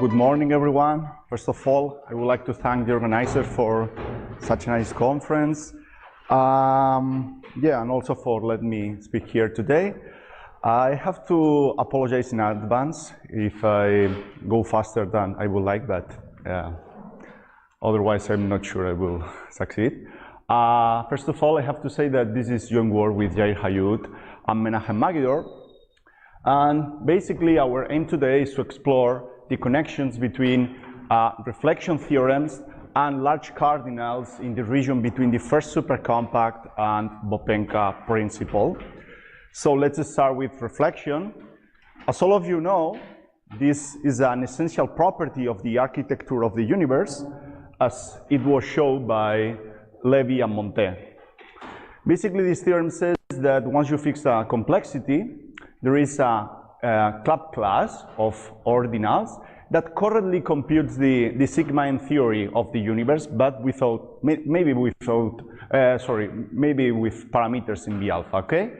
good morning, everyone. First of all, I would like to thank the organizer for such a nice conference. And also for letting me speak here today. I have to apologize in advance if I go faster than I would like, but otherwise I'm not sure I will succeed. First of all, I have to say that this is joint work with Yair Hayut and Menachem Magidor. And basically, our aim today is to explore the connections between reflection theorems and large cardinals in the region between the first supercompact and Bopenka principle. So let's start with reflection. As all of you know, this is an essential property of the architecture of the universe, as it was shown by Levy and Montet. Basically, this theorem says that once you fix a complexity, there is a club class of ordinals that correctly computes the sigma n theory of the universe, but maybe with parameters in B alpha, okay?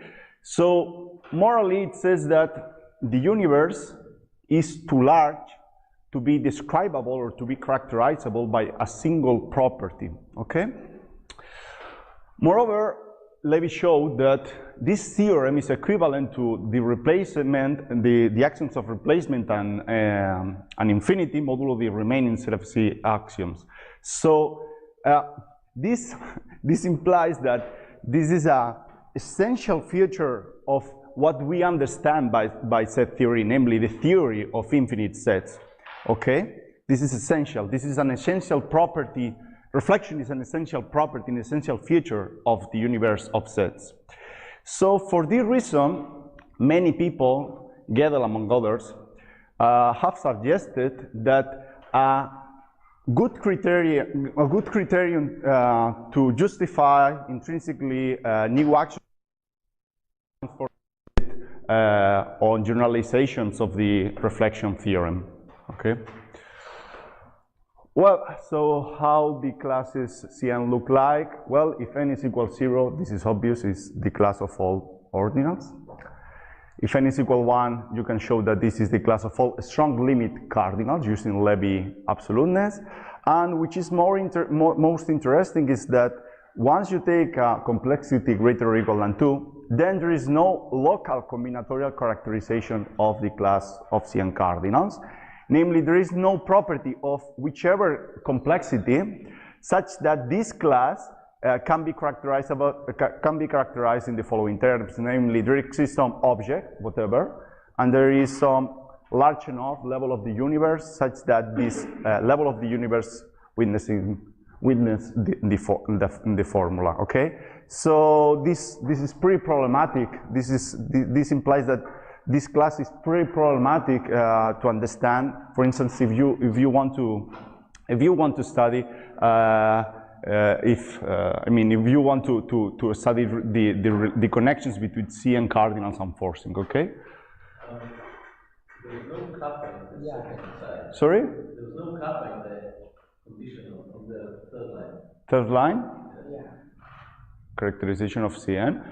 So morally, it says that the universe is too large to be describable or to be characterizable by a single property, okay? Moreover, Levy showed that this theorem is equivalent to the replacement, the axioms of replacement and infinity modulo the remaining set of C axioms. So this implies that this is an essential feature of what we understand by set theory, namely the theory of infinite sets. Okay, this is essential. This is an essential property. Reflection is an essential property, an essential feature of the universe of sets. So for this reason, many people, Gödel among others, have suggested that a good criterion to justify intrinsically new actions for on generalizations of the reflection theorem. Okay. Well, so how the classes Cn look like? Well, if n is equal 0, this is obvious, is the class of all ordinals. If n is equal 1, you can show that this is the class of all strong limit cardinals using Levy absoluteness. And which is most interesting is that once you take a complexity greater or equal than 2, then there is no local combinatorial characterization of the class of Cn cardinals. Namely, there is no property of whichever complexity such that this class can be characterized in the following terms. Namely, there exists some object, whatever, and there is some large enough level of the universe such that this level of the universe witness the formula. Okay, so this is pretty problematic. This implies that this class is pretty problematic to understand. For instance, if you want to study if you want to study the connections between Cn cardinals and forcing, okay? There is no kappa in the second side. Sorry? There is no kappa in the conditional on the third line. Third line? Yeah. Characterization of Cn.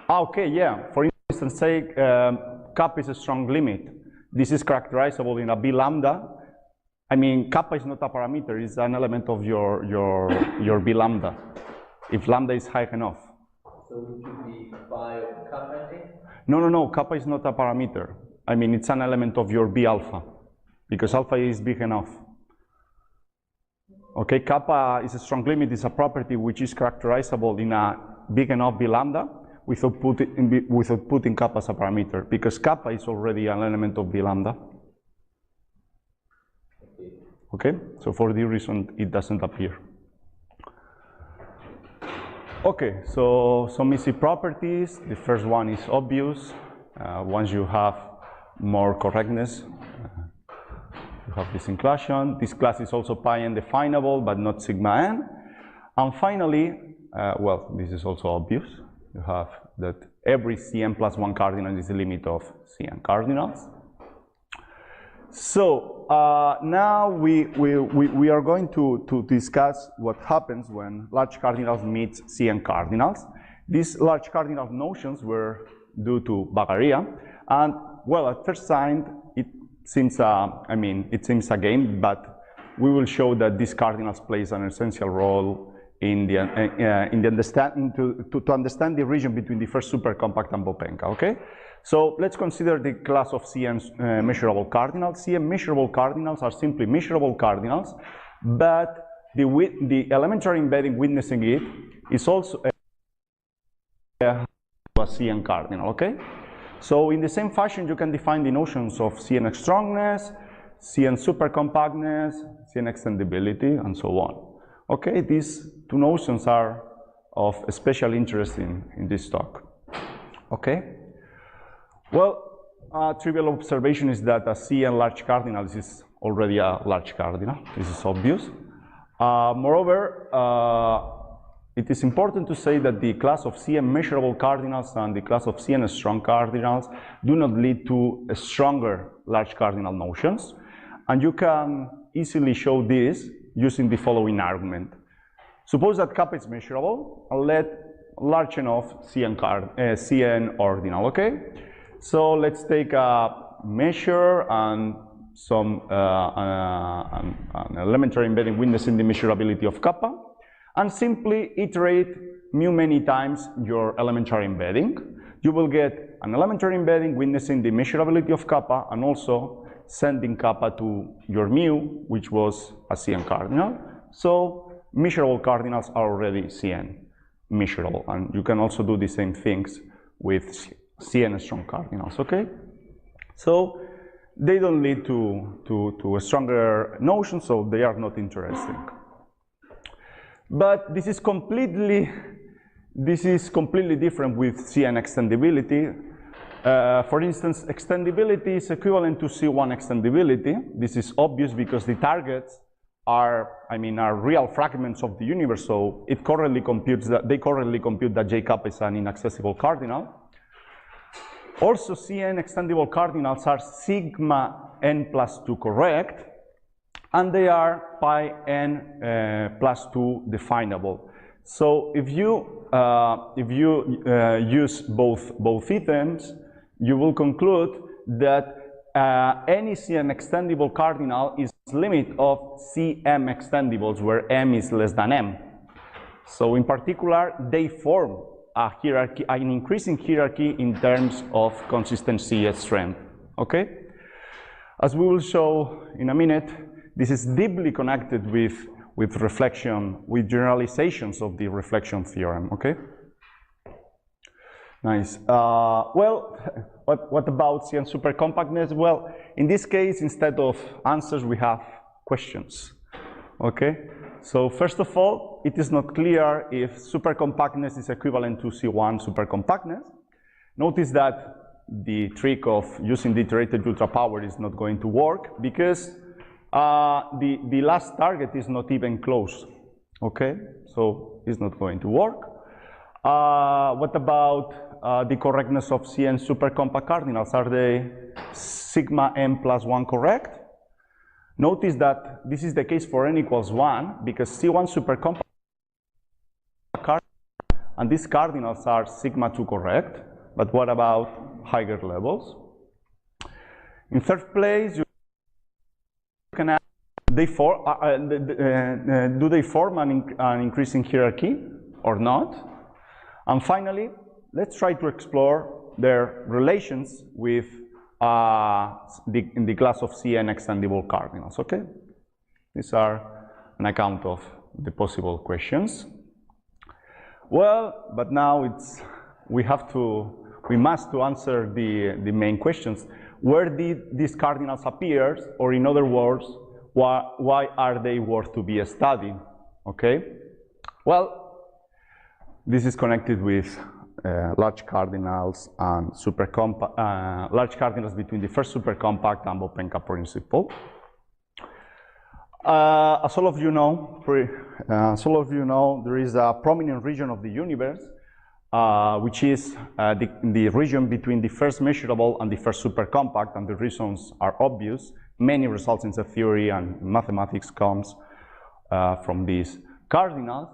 Okay, yeah. For instance, say kappa is a strong limit. This is characterizable in a B lambda. I mean, kappa is not a parameter, it's an element of your B lambda, if lambda is high enough. So it should be phi of kappa, I think? No, kappa is not a parameter. I mean, it's an element of your B alpha, because alpha is big enough. Okay, kappa is a strong limit, is a property which is characterizable in a big enough B lambda, without putting kappa as a parameter, because kappa is already an element of B lambda. Okay, so for this reason it doesn't appear. Okay, so some easy properties. The first one is obvious. Once you have more correctness, you have this inclusion. This class is also pi n definable, but not sigma n. And finally, well, this is also obvious. You have that every Cn plus 1 cardinal is the limit of Cn cardinals. So now we are going to discuss what happens when large cardinals meet Cn cardinals. These large cardinal notions were due to Bagaria, and well, at first sight, it seems it seems a game, but we will show that these cardinals plays an essential role in the to understand the region between the first supercompact and Bopenka. Okay, so let's consider the class of CN measurable cardinals. CN measurable cardinals are simply measurable cardinals, but the elementary embedding witnessing it is also a CN cardinal. Okay, so in the same fashion, you can define the notions of CN strongness, CN supercompactness, CN extendability, and so on. Okay, these two notions are of special interest in this talk. Okay, well, trivial observation is that a CN large cardinal is already a large cardinal. This is obvious. Moreover, it is important to say that the class of CN measurable cardinals and the class of CN strong cardinals do not lead to stronger large cardinal notions. And you can easily show this using the following argument. Suppose that kappa is measurable and let large enough CN ordinal, okay? So let's take a measure and some an elementary embedding witnessing the measurability of kappa, and simply iterate mu many times your elementary embedding. You will get an elementary embedding witnessing the measurability of kappa and also sending kappa to your mu, which was a CN cardinal. So measurable cardinals are already CN measurable, and you can also do the same things with CN strong cardinals, okay? So they don't lead to a stronger notion, so they are not interesting. But this is completely different with CN extendability. For instance, extendability is equivalent to C1 extendability. This is obvious because the targets are real fragments of the universe, so it correctly computes that they correctly compute that J kappa is an inaccessible cardinal. Also, CN extendable cardinals are sigma n plus 2 correct, and they are pi n plus 2 definable. So if you use both items, you will conclude that any CN extendable cardinal is limit of CM extendibles, where m is less than m. So in particular, they form a hierarchy, an increasing hierarchy in terms of consistency strength. Okay? As we will show in a minute, this is deeply connected with reflection, with generalizations of the reflection theorem. Okay? Nice. Well, what about CN supercompactness? Well, in this case, instead of answers, we have questions. Okay? So first of all, it is not clear if supercompactness is equivalent to C1 supercompactness. Notice that the trick of using the iterated ultrapower is not going to work because the last target is not even close. Okay? So it's not going to work. What about the correctness of CN supercompact cardinals? Are they sigma m plus 1 correct? Notice that this is the case for n equals 1 because C1 supercompact cardinals and these cardinals are sigma 2 correct. But what about higher levels? In third place, you can ask, do they form an increasing hierarchy or not? And finally, let's try to explore their relations with in the class of CN extendable cardinals, okay? These are an account of the possible questions. Well, but now we must answer the main questions. Where did these cardinals appear? Or in other words, why are they worth to be studied, okay? Well, this is connected with large cardinals and large cardinals between the first supercompact and Bopenka principle. As all of you know, there is a prominent region of the universe, which is the region between the first measurable and the first supercompact, and the reasons are obvious. Many results in the theory and mathematics comes from these cardinals.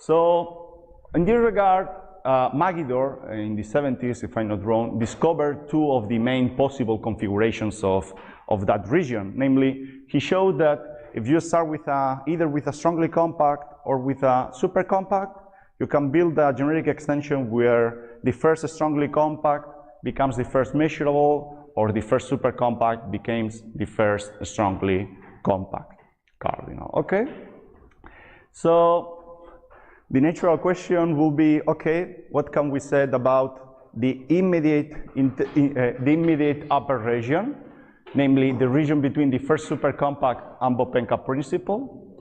So, in this regard, Magidor, in the 70s, if I'm not wrong, discovered two of the main possible configurations of that region. Namely, he showed that if you start with either with a strongly compact or with a super compact, you can build a generic extension where the first strongly compact becomes the first measurable, or the first super compact becomes the first strongly compact cardinal. Okay? So the natural question will be, okay, what can we say about the immediate upper region, namely the region between the first supercompact and Bopenka principle?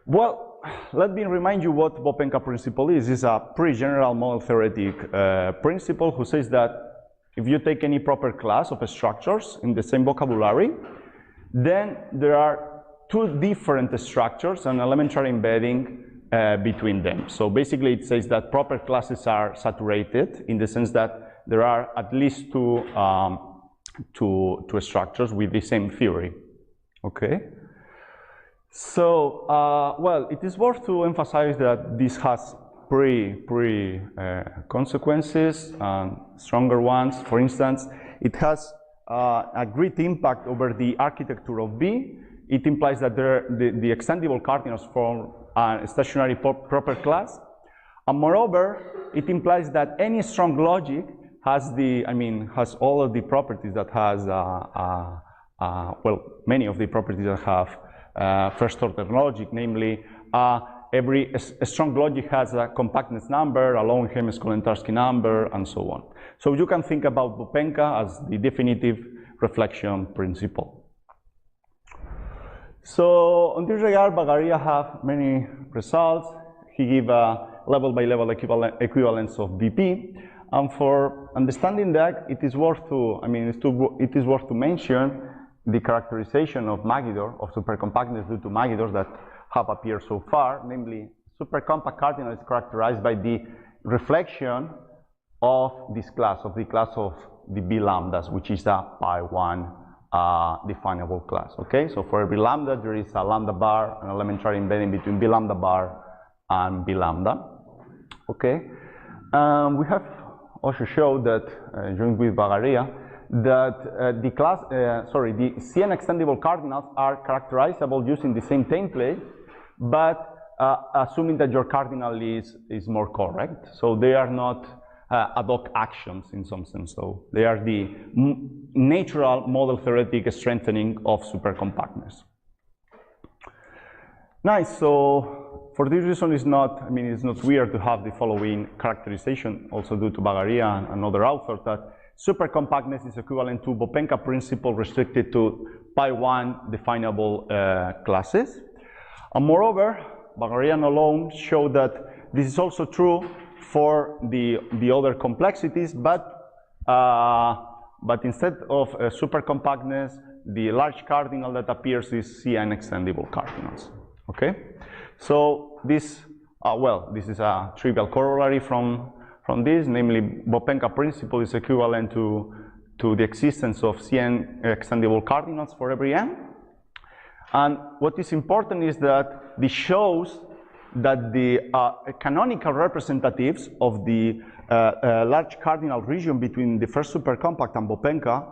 Well, let me remind you what Bopenka principle is. It's a pretty general model theoretic principle who says that if you take any proper class of structures in the same vocabulary, then there are two different structures and elementary embedding between them. So basically it says that proper classes are saturated in the sense that there are at least two structures with the same theory. Okay? So, well, it is worth to emphasize that this has pre consequences and stronger ones. For instance, it has a great impact over the architecture of B. It implies that the extendable cardinals form a stationary proper class, and moreover, it implies that any strong logic has has all of the properties that has well, many of the properties that have first order logic, namely every strong logic has a compactness number, a Löwenheim-Skolentarski number, and so on. So you can think about Bopenka as the definitive reflection principle. So on this regard, Bagaria have many results. He gave a level-by-level equivalence of BP, and for understanding that, it is worth to mention the characterization of Magidor, of supercompactness due to Magidors that have appeared so far. Namely, supercompact cardinal is characterized by the reflection of this class, of the class of the B lambdas, which is a pi1 definable class. Okay, so for every lambda there is a lambda bar, an elementary embedding between B lambda bar and B lambda. Okay, we have also showed that joined with Bagaria that the CN extendable cardinals are characterizable using the same template, but assuming that your cardinal is more correct. So they are not ad hoc actions in some sense. So they are the natural model theoretic strengthening of supercompactness. Nice. So for this reason, it's not weird to have the following characterization, also due to Bagaria and other authors, that supercompactness is equivalent to Bopenka principle restricted to pi1 definable classes. And moreover, Bagarian alone showed that this is also true for the other complexities, but instead of supercompactness, the large cardinal that appears is CN extendable cardinals. Okay, so this this is a trivial corollary from this, namely Bopenka principle is equivalent to the existence of CN extendable cardinals for every n. And what is important is that this shows that the canonical representatives of the large cardinal region between the first supercompact and Bopenka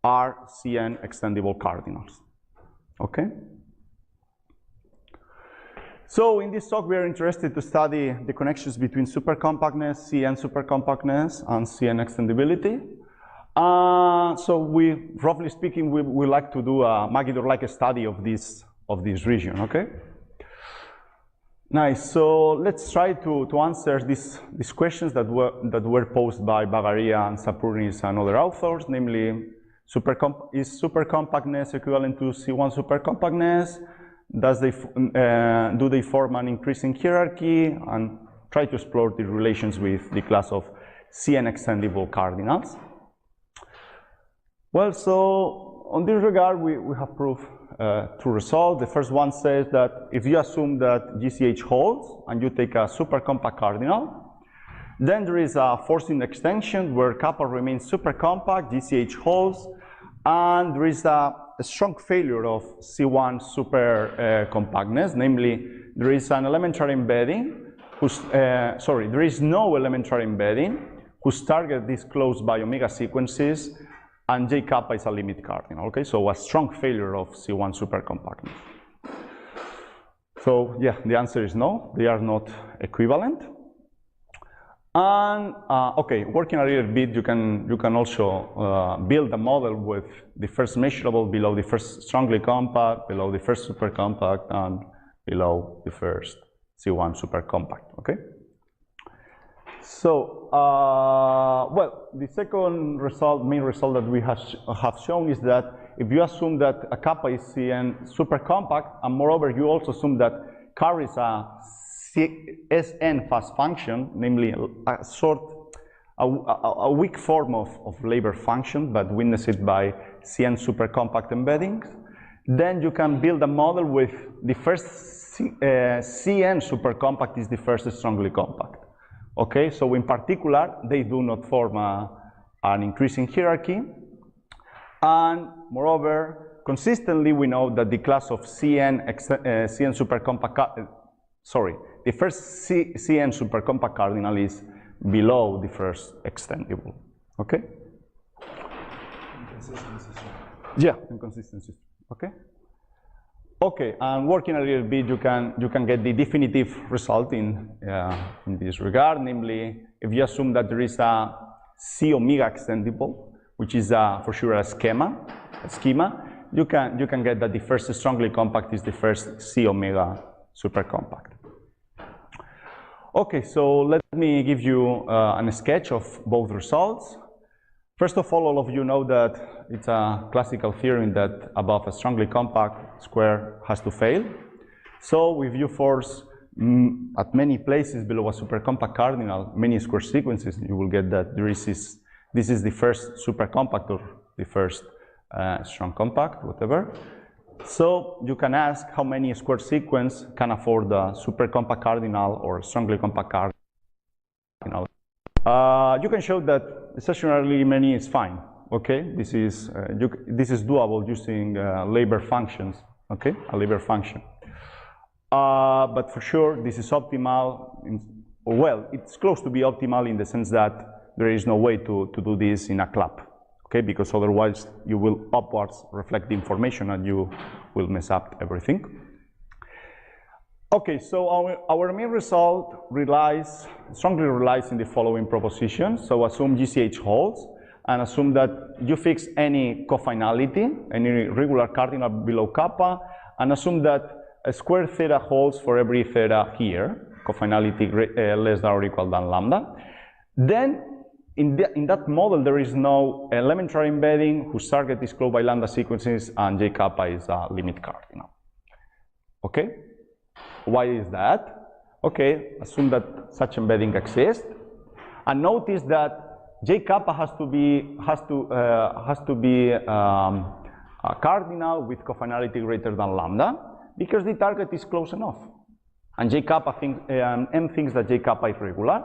are CN extendable cardinals. Okay? So in this talk, we are interested to study the connections between supercompactness, CN supercompactness, and CN extendability. So we, roughly speaking, we like to do a Magidor-like study of this region. Okay. Nice. So let's try to answer these questions that were posed by Bagaria and Sapournis and other authors, namely, is supercompactness equivalent to C1 supercompactness? Do they form an increasing hierarchy? And try to explore the relations with the class of CN extendable cardinals. Well, so on this regard, we have proof two results. The first one says that if you assume that GCH holds and you take a supercompact cardinal, then there is a forcing extension where kappa remains supercompact, GCH holds, and there is a strong failure of C1 supercompactness, namely there is an elementary embedding there is no elementary embedding whose target is closed by omega sequences, and J kappa is a limit cardinal. Okay, so a strong failure of C1 supercompactness. So yeah, the answer is no, they are not equivalent. And okay, working a little bit, you can also build a model with the first measurable below the first strongly compact, below the first supercompact, and below the first C1 supercompact. Okay. So well, the second result, main result that we have shown is that if you assume that a kappa is Cn supercompact, and moreover you also assume that carries a Sn fast function, namely a weak form of labor function, but witnessed by Cn supercompact embeddings, then you can build a model with the first Cn supercompact is the first strongly compact. Okay, so in particular, they do not form an increasing hierarchy, and moreover, consistently we know that the class of Cn supercompact, the first Cn supercompact cardinal is below the first extendable. Okay? Inconsistencies. Yeah, inconsistencies. Okay? Okay, and working a little bit, you can get the definitive result in this regard, namely, if you assume that there is a C omega extendable, which is for sure a schema, you can get that the first strongly compact is the first C omega supercompact. Okay, so let me give you a sketch of both results. First of all of you know that it's a classical theorem that above a strongly compact square has to fail. So if you force at many places below a supercompact cardinal many square sequences, you will get that this is the first supercompact or the first strong compact, whatever. So you can ask how many square sequence can afford a supercompact cardinal or strongly compact cardinal. You can show that stationarily many is fine. Okay, this is doable using labor functions. Okay, a labor function. But for sure, this is optimal. Well, it's close to be optimal in the sense that there is no way to do this in a clap. Okay, because otherwise you will upwards reflect the information and you will mess up everything. Okay, so our main result strongly relies in the following proposition. So assume GCH holds, and assume that you fix any cofinality, any regular cardinal below kappa, and assume that a square theta holds for every theta here, cofinality less than or equal than lambda. Then in that model there is no elementary embedding whose target is closed by lambda sequences, and J kappa is a limit cardinal. Okay? Why is that? Okay, assume that such embedding exists, and notice that J kappa has to be a cardinal with cofinality greater than lambda because the target is close enough, and J kappa M thinks that J kappa is regular,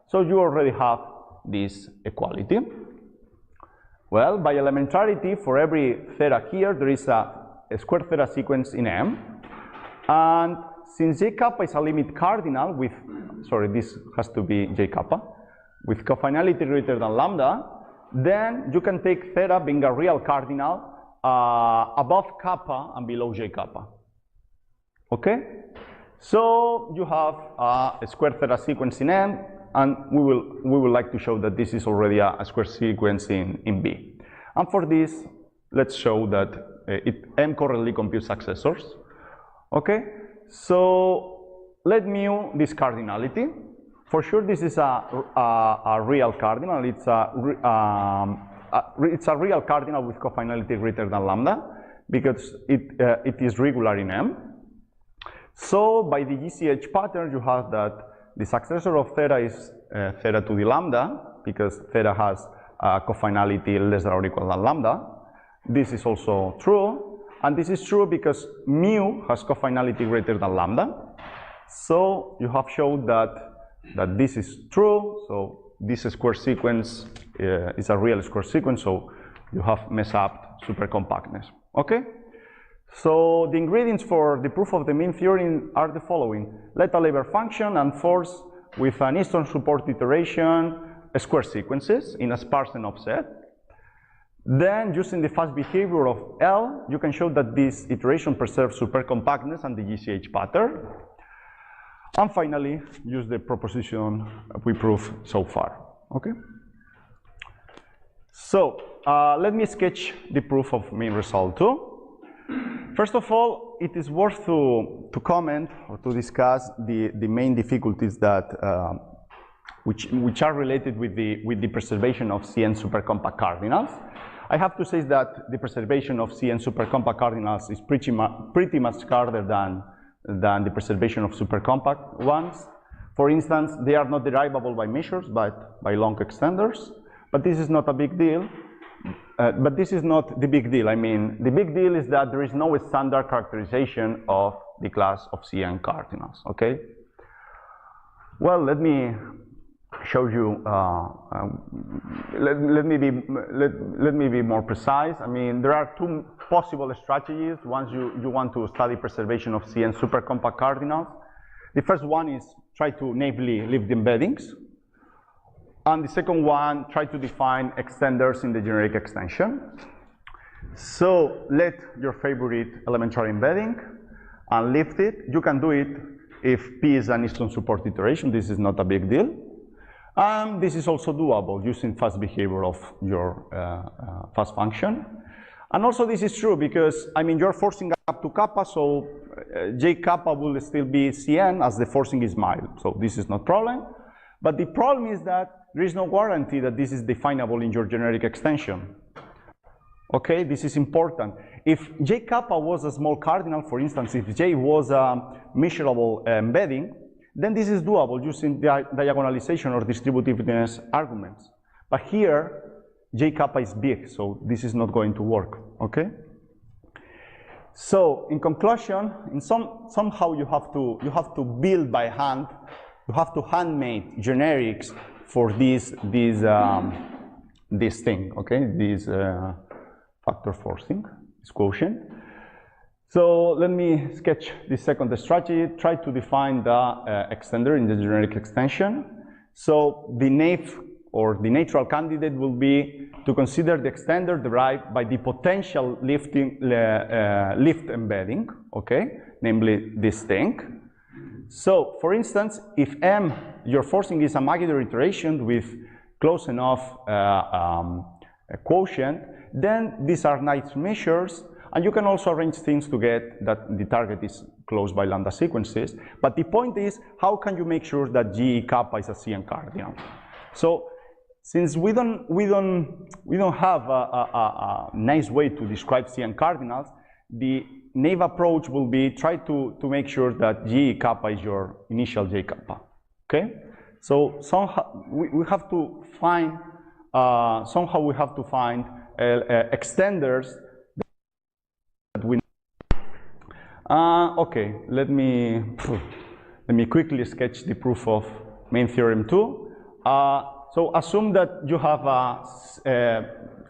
so you already have this equality. Well, by elementarity, for every theta here there is a square theta sequence in M, and since J kappa is a limit cardinal with, this has to be J kappa, with cofinality greater than lambda, then you can take theta being a real cardinal above kappa and below J kappa. Okay? So you have a square theta sequence in M, and we will like to show that this is already a square sequence in B. And for this, let's show that M correctly computes successors. Okay? So let mu this cardinality. For sure, this is a real cardinal. It's a real cardinal with cofinality greater than lambda because it is regular in M. So by the GCH pattern, you have that the successor of theta is theta to the lambda because theta has a cofinality less than or equal than lambda. This is also true, and this is true because mu has cofinality greater than lambda. So you have shown that this is true, so this square sequence is a real square sequence, so you have messed up supercompactness. Okay? So the ingredients for the proof of the main theorem are the following. Let a lever function and force with an instant support iteration square sequences in a sparse and offset. Then, using the fast behavior of L, you can show that this iteration preserves supercompactness and the GCH pattern. And finally, use the proposition we proved so far. Okay? So, let me sketch the proof of main result 2. First of all, it is worth to comment or to discuss the main difficulties that which are related with the preservation of CN supercompact cardinals. I have to say that the preservation of CN supercompact cardinals is pretty much harder than the preservation of supercompact ones. For instance, they are not derivable by measures, but by long extenders. But this is not a big deal. But this is not the big deal. I mean, the big deal is that there is no standard characterization of the class of CN cardinals, okay? Well, let me show you, let me be more precise. I mean, there are two possible strategies once you want to study preservation of CN supercompact cardinals. The first one is try to naively leave the embeddings. And the second one, try to define extenders in the generic extension. So let your favorite elementary embedding and lift it. You can do it if P is an instant support iteration. This is not a big deal. And this is also doable using fast behavior of your fast function. And also this is true because, I mean, you're forcing up to kappa, so J kappa will still be CN as the forcing is mild. So this is not a problem. But the problem is that there is no guarantee that this is definable in your generic extension. Okay, this is important. If J kappa was a small cardinal, for instance, if J was a measurable embedding, then this is doable using diagonalization or distributiveness arguments. But here, J kappa is big, so this is not going to work, okay? So, in conclusion, somehow you have to build by hand, you have to handmade generics for this thing, okay? This factor forcing, this quotient. So let me sketch the second strategy. Try to define the extender in the generic extension. So the naive or the natural candidate will be to consider the extender derived by the potential lift embedding, okay? Namely this thing. So, for instance, if M, your forcing is a Magidor iteration with close enough quotient, then these are nice measures, and you can also arrange things to get that the target is close by lambda sequences. But the point is, how can you make sure that G kappa is a CN cardinal? So, since we don't have a nice way to describe CN cardinals, the naive approach will be try to make sure that G kappa is your initial J kappa. Okay? So somehow we have to find extenders that we. Okay, let me quickly sketch the proof of main theorem 2. So assume that you have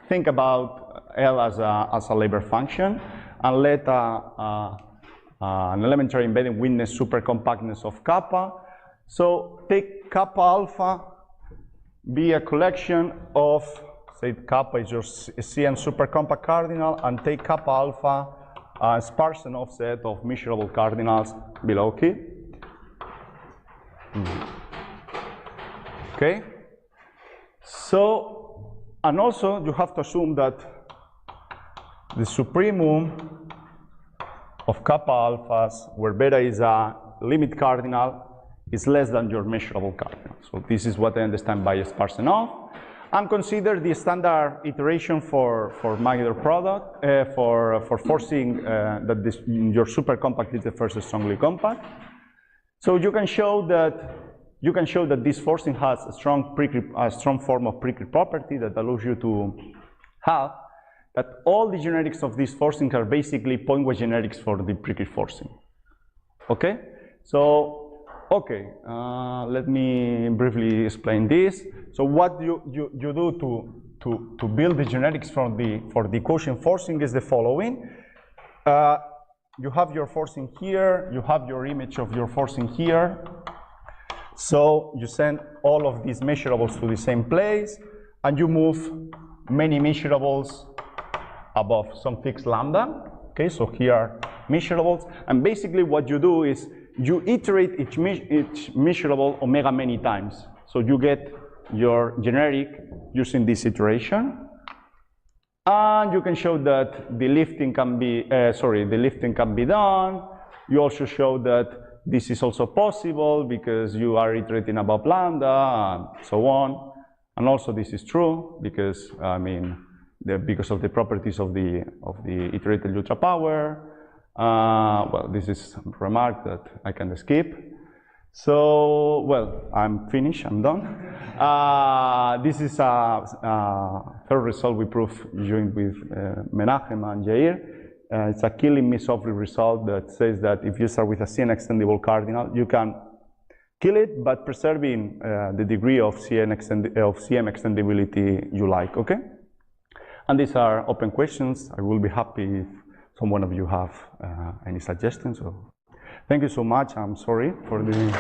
think about L as a Laber function, and let an elementary embedding witness supercompactness of kappa. So take kappa alpha be a collection of, say kappa is your CN supercompact cardinal, and take kappa alpha a sparse and offset of measurable cardinals below K. Okay? So, and also you have to assume that the supremum of kappa alphas, where beta is a limit cardinal, is less than your measurable cardinal. So this is what I understand by sparse and off. And consider the standard iteration for Magidor product, for forcing that your supercompact is the first strongly compact. So you can show that this forcing has a strong form of precrete property that allows you to have that all the generics of this forcing are basically point-wise generics for the precrete forcing. Okay? So, okay, let me briefly explain this. So what you do to build the generics for the quotient forcing is the following. you have your forcing here, you have your image of your forcing here. So you send all of these measurables to the same place, and you move many measurables above some fixed lambda. Okay, so here are measurables, and basically what you do is you iterate each measurable omega many times. So you get your generic using this iteration, and you can show that the lifting can be done. You also show that this is also possible because you are iterating above lambda and so on. And also this is true because because of the properties of the iterated ultra power. Well, this is a remark that I can skip. So, well, I'm finished, I'm done. This is a third result we proved joint with Menachem and Jair. It's a killing me softly result that says that if you start with a CN extendable cardinal, you can kill it, but preserving the degree of CM extendability you like, okay? And these are open questions. I will be happy if someone of you have any suggestions. So thank you so much. I'm sorry for the